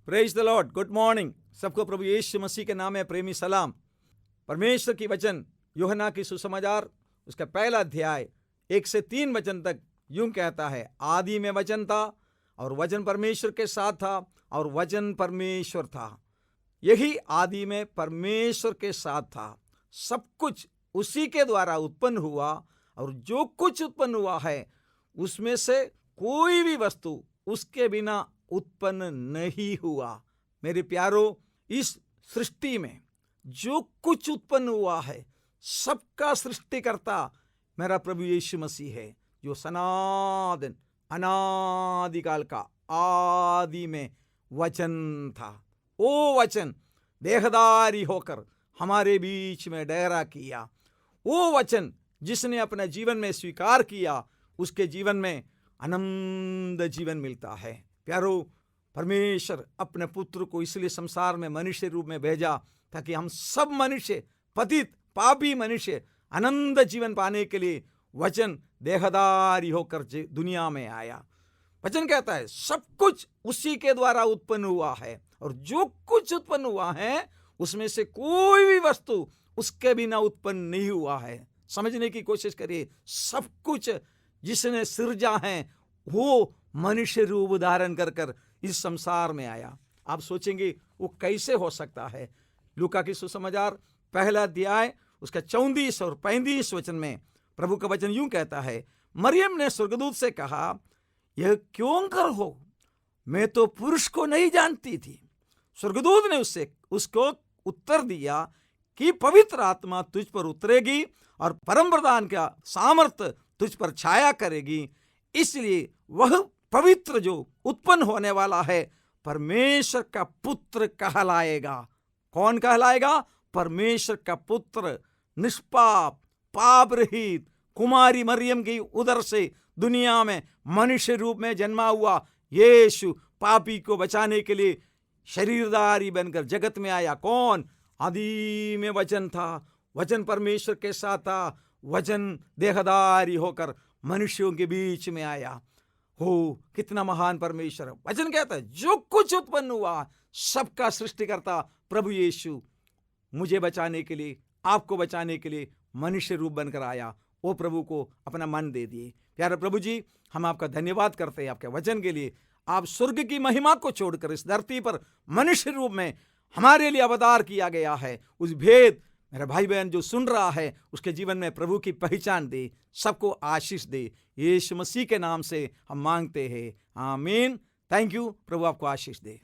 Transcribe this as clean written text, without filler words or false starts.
Praise the Lord, good morning. सबको प्रभु यीशु मसीह के नाम में प्रेमी सलाम। परमेश्वर की वचन यूहन्ना की सुसमाचार उसका पहला अध्याय 1 से 3 वचन तक यूं कहता है, आदि में वचन था और वचन परमेश्वर के साथ था और वचन परमेश्वर था। यही आदि में परमेश्वर के साथ था। सब कुछ उसी के द्वारा उत्पन्न हुआ और जो कुछ उत्पन्न हुआ है उसमें से कोई भी वस्तु उसके बिना उत्पन्न नहीं हुआ। मेरे प्यारो, इस सृष्टि में जो कुछ उत्पन्न हुआ है सबका सृष्टिकर्ता मेरा प्रभु यीशु मसीह है, जो सनातन अनादिकाल का आदि में वचन था। वो वचन देहधारी होकर हमारे बीच में डेरा किया। वो वचन जिसने अपने जीवन में स्वीकार किया उसके जीवन में आनंद जीवन मिलता है। प्यारो, परमेश्वर अपने पुत्र को इसलिए संसार में मनुष्य रूप में भेजा ताकि हम सब मनुष्य, पतित पापी मनुष्य, आनंद जीवन पाने के लिए वचन देहधारी होकर दुनिया में आया। वचन कहता है सब कुछ उसी के द्वारा उत्पन्न हुआ है और जो कुछ उत्पन्न हुआ है उसमें से कोई भी वस्तु उसके बिना उत्पन्न नहीं हुआ है। समझने की कोशिश करिए, सब कुछ जिसने सृजा है वो मनुष्य रूप धारण कर कर इस संसार में आया। आप सोचेंगे वो कैसे हो सकता है। लूका की सुसमाचार पहला अध्याय उसका 34 और 35 वचन में प्रभु का वचन यूं कहता है, मरियम ने स्वर्गदूत से कहा, यह क्यों कर हो, मैं तो पुरुष को नहीं जानती थी। स्वर्गदूत ने उसको उत्तर दिया कि पवित्र आत्मा तुझ पर उतरेगी और परम प्रधान का सामर्थ्य तुझ पर छाया करेगी, इसलिए वह पवित्र जो उत्पन्न होने वाला है परमेश्वर का पुत्र कहलाएगा। कौन कहलाएगा? परमेश्वर का पुत्र। निष्पाप पाप रहित कुमारी मरियम की उदर से दुनिया में मनुष्य रूप में जन्मा हुआ यीशु पापी को बचाने के लिए शरीरधारी बनकर जगत में आया। कौन? आदि में वचन था, वचन परमेश्वर के साथ था, वचन देहधारी होकर मनुष्यों के बीच में आया। हो, कितना महान परमेश्वर। वचन कहता है जो कुछ उत्पन्न हुआ सबका सृष्टिकर्ता प्रभु यीशु मुझे बचाने के लिए, आपको बचाने के लिए मनुष्य रूप बनकर आया। वो प्रभु को अपना मन दे दिए। प्यारे प्रभु जी, हम आपका धन्यवाद करते हैं आपके वचन के लिए। आप स्वर्ग की महिमा को छोड़कर इस धरती पर मनुष्य रूप में हमारे लिए अवतार किया गया है। उस भेद मेरा भाई बहन जो सुन रहा है उसके जीवन में प्रभु की पहचान दे, सबको आशीष दे। यीशु मसीह के नाम से हम मांगते हैं, आमीन। Thank you. प्रभु आपको आशीष दे।